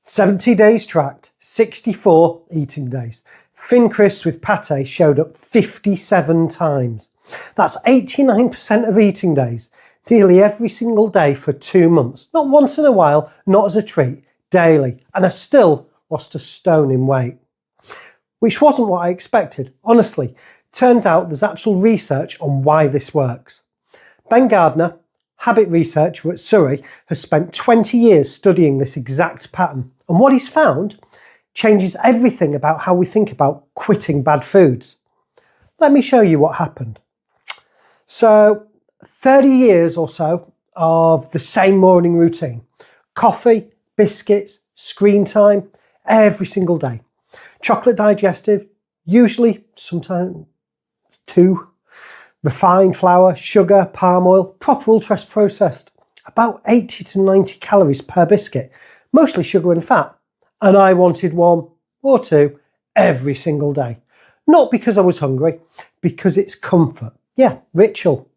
70 days tracked, 64 eating days. Thin crisps with pate showed up 57 times. That's 89% of eating days, nearly every single day for 2 months. Not once in a while, not as a treat, daily. And I still lost a stone in weight. Which wasn't what I expected, honestly. Turns out there's actual research on why this works. Gardner, habit researcher at Surrey, has spent 20 years studying this exact pattern. And what he's found changes everything about how we think about quitting bad foods. Let me show you what happened. So 30 years or so of the same morning routine. Coffee, biscuits, screen time, every single day. Chocolate digestive, usually sometimes 2. Refined flour, sugar, palm oil, proper ultra processed. About 80 to 90 calories per biscuit, mostly sugar and fat. And I wanted 1 or 2 every single day. Not because I was hungry, because it's comfort. Yeah, ritual.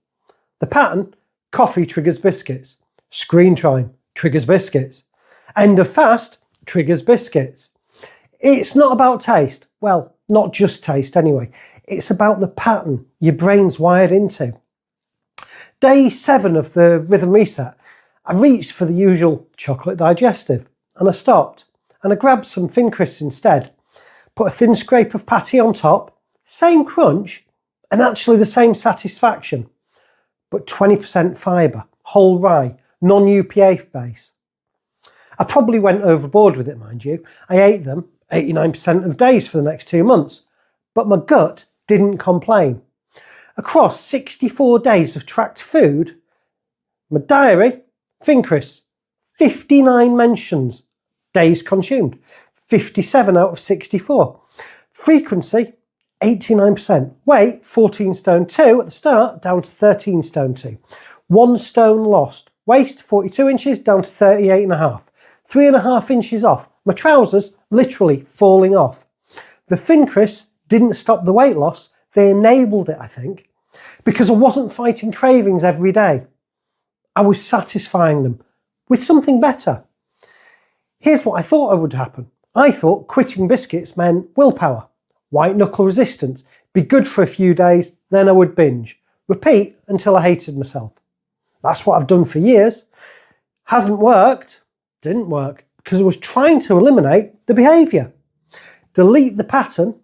The pattern, coffee triggers biscuits. Screen time triggers biscuits. End of fast triggers biscuits. It's not about taste. Well, not just taste anyway. It's about the pattern your brain's wired into. Day 7 of the rhythm reset, I reached for the usual chocolate digestive and I stopped and I grabbed some thin crisps instead. Put a thin scrape of pate on top, same crunch and actually the same satisfaction, but 20% fibre, whole rye, non-UPF base. I probably went overboard with it, mind you. I ate them 89% of days for the next 2 months, but my gut didn't complain. Across 64 days of tracked food, my diary, thin crisps, 59 mentions, days consumed, 57 out of 64. Frequency, 89%. Weight, 14 stone 2 at the start, down to 13 stone 2. 1 stone lost. Waist, 42 inches, down to 38.5. 3.5 inches off. My trousers literally falling off. The thin crisps didn't stop the weight loss, they enabled it, I think, because I wasn't fighting cravings every day. I was satisfying them with something better. Here's what I thought would happen. I thought quitting biscuits meant willpower, white knuckle resistance, be good for a few days, then I would binge. Repeat until I hated myself. That's what I've done for years. Hasn't worked, didn't work, because I was trying to eliminate the behaviour. Delete the pattern,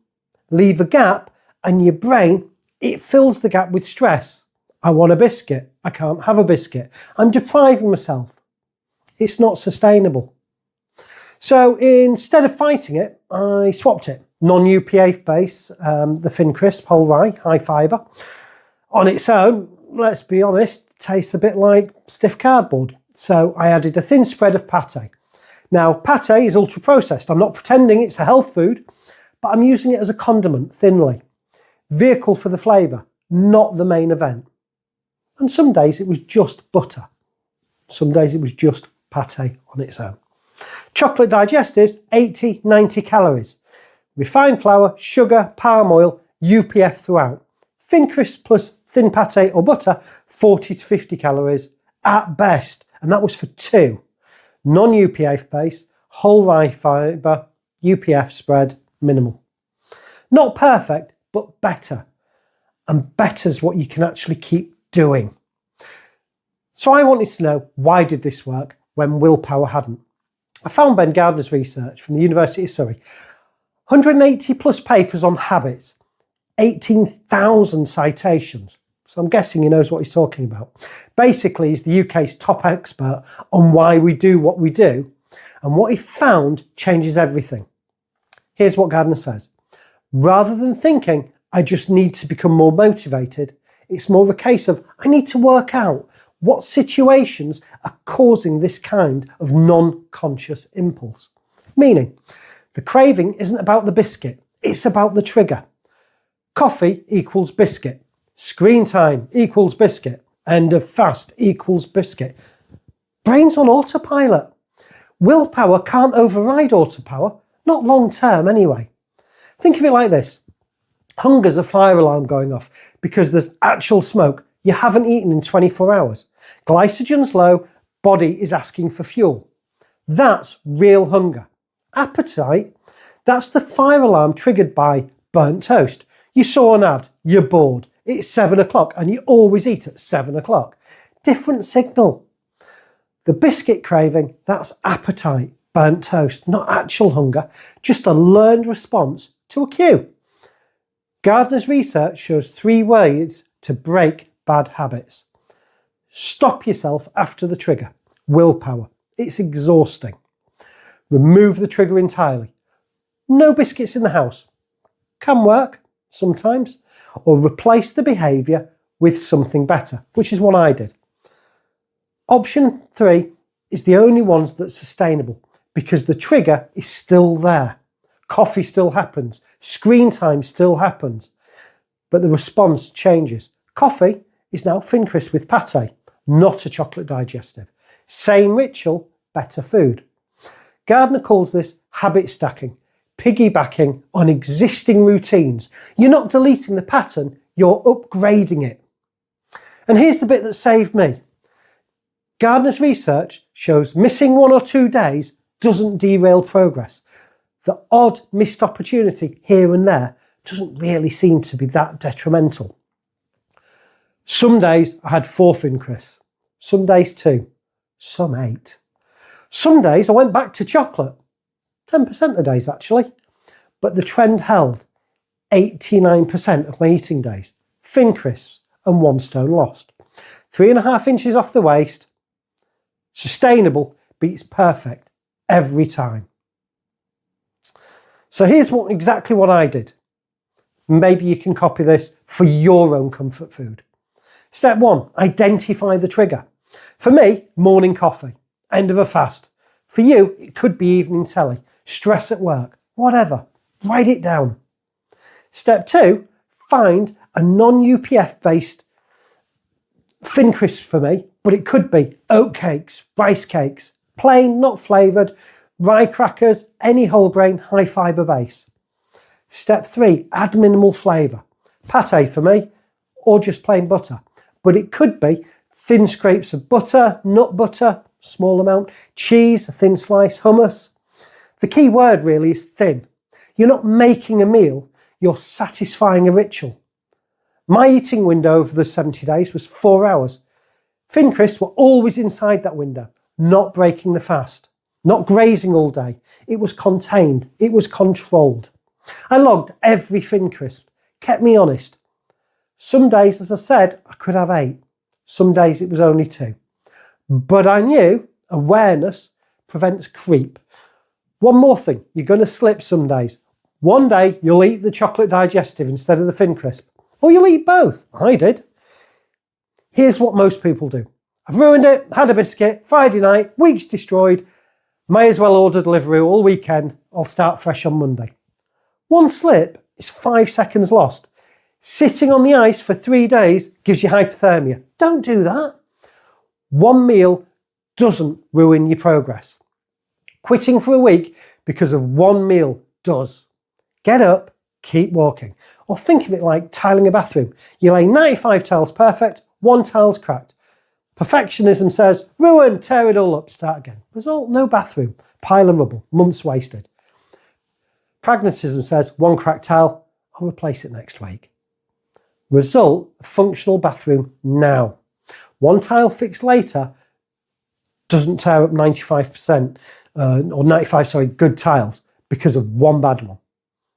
leave a gap, and your brain, it fills the gap with stress. I want a biscuit. I can't have a biscuit. I'm depriving myself. It's not sustainable. So instead of fighting it, I swapped it. Non-UPF base, the thin crisp, whole rye, high fibre. On its own, let's be honest, tastes a bit like stiff cardboard. So I added a thin spread of pate. Now, pate is ultra processed. I'm not pretending it's a health food, but I'm using it as a condiment, thinly. Vehicle for the flavour, not the main event. And some days it was just butter. Some days it was just pate on its own. Chocolate digestives, 80, 90 calories. Refined flour, sugar, palm oil, UPF throughout. Thin crisp plus thin pate or butter, 40 to 50 calories at best. And that was for 2. Non-UPF base, whole rye fibre, UPF spread, minimal. Not perfect, but better. And better's what you can actually keep doing. So I wanted to know, why did this work when willpower hadn't? I found Gardner's research from the University of Surrey. 180 plus papers on habits, 18,000 citations. So I'm guessing he knows what he's talking about. Basically, he's the UK's top expert on why we do what we do. And what he found changes everything. Here's what Gardner says. Rather than thinking, I just need to become more motivated, it's more of a case of, I need to work out what situations are causing this kind of non-conscious impulse. Meaning, the craving isn't about the biscuit, it's about the trigger. Coffee equals biscuit. Screen time equals biscuit. End of fast equals biscuit. Brain's on autopilot. Willpower can't override autopower, not long term anyway. Think of it like this. Hunger's a fire alarm going off because there's actual smoke. You haven't eaten in 24 hours. Glycogen's low, body is asking for fuel. That's real hunger. Appetite, that's the fire alarm triggered by burnt toast. You saw an ad, you're bored, it's 7 o'clock and you always eat at 7 o'clock. Different signal. The biscuit craving, that's appetite, burnt toast, not actual hunger, just a learned response to a cue. Gardner's research shows 3 ways to break bad habits. Stop yourself after the trigger. Willpower. It's exhausting. Remove the trigger entirely. No biscuits in the house. Can work sometimes. Or replace the behaviour with something better, which is what I did. Option 3 is the only one that's sustainable because the trigger is still there. Coffee still happens. Screen time still happens. But the response changes. Coffee is now thin crisp with pate, not a chocolate digestive. Same ritual, better food. Gardner calls this habit stacking, piggybacking on existing routines. You're not deleting the pattern, you're upgrading it. And here's the bit that saved me. Gardner's research shows missing 1 or 2 days doesn't derail progress. The odd missed opportunity here and there doesn't really seem to be that detrimental. Some days I had 4 thin crisps, some days 2, some 8. Some days I went back to chocolate, 10% of days actually, but the trend held. 89% of my eating days, thin crisps and 1 stone lost. 3.5 inches off the waist, sustainable beats perfect every time. So here's exactly what I did. Maybe you can copy this for your own comfort food. Step 1, identify the trigger. For me, morning coffee, end of a fast. For you, it could be evening telly, stress at work, whatever. Write it down. Step 2, find a non-UPF based thin crisp for me, but it could be oat cakes, rice cakes, plain, not flavoured, rye crackers, any whole grain, high fibre base. Step 3, add minimal flavour. Pate for me, or just plain butter. But it could be thin scrapes of butter, nut butter, small amount, cheese, a thin slice, hummus. The key word really is thin. You're not making a meal, you're satisfying a ritual. My eating window over the 70 days was 4 hours. Thin crisps were always inside that window, not breaking the fast, not grazing all day. It was contained, it was controlled. I logged every thin crisp, kept me honest. Some days, as I said, I could have 8. Some days it was only 2. But I knew awareness prevents creep. One more thing, you're going to slip some days. One day you'll eat the chocolate digestive instead of the thin crisp. Or you'll eat both. I did. Here's what most people do. I've ruined it, had a biscuit, Friday night, week's destroyed. May as well order delivery all weekend. I'll start fresh on Monday. One slip is 5 seconds lost. Sitting on the ice for 3 days gives you hypothermia. Don't do that. One meal doesn't ruin your progress. Quitting for a week because of one meal does. Get up, keep walking. Or think of it like tiling a bathroom. You lay 95 tiles perfect, 1 tile's cracked. Perfectionism says, ruin, tear it all up, start again. Result, no bathroom, pile of rubble, months wasted. Pragmatism says, 1 cracked tile, I'll replace it next week. Result, a functional bathroom now. 1 tile fixed later doesn't tear up 95%, good tiles because of 1 bad one.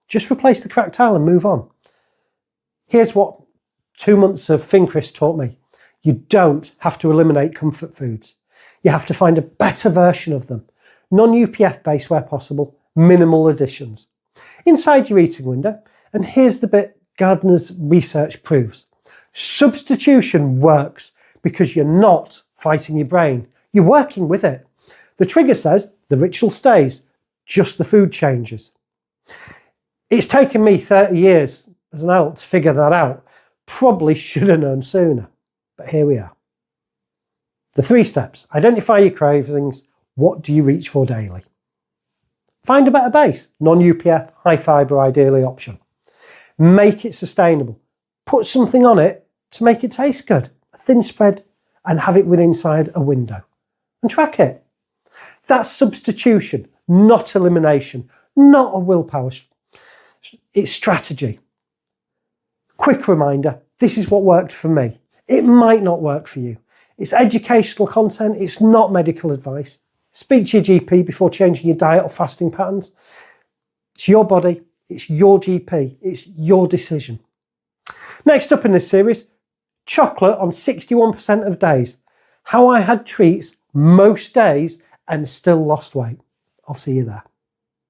Just replace the cracked tile and move on. Here's what 2 months of thin crisps taught me. You don't have to eliminate comfort foods. You have to find a better version of them. Non-UPF based where possible, minimal additions. Inside your eating window, and here's the bit Gardner's research proves. Substitution works because you're not fighting your brain. You're working with it. The trigger says the ritual stays, just the food changes. It's taken me 30 years as an adult to figure that out. Probably should have known sooner, but here we are. The 3 steps. Identify your cravings. What do you reach for daily? Find a better base. Non-UPF, high fibre, ideally option. Make it sustainable. Put something on it to make it taste good. A thin spread and have it with inside a window. And track it. That's substitution, not elimination, not a willpower. It's strategy. Quick reminder, this is what worked for me. It might not work for you. It's educational content, it's not medical advice. Speak to your GP before changing your diet or fasting patterns. It's your body, it's your GP, it's your decision. Next up in this series, chocolate on 61% of days. How I had treats most days and still lost weight. I'll see you there.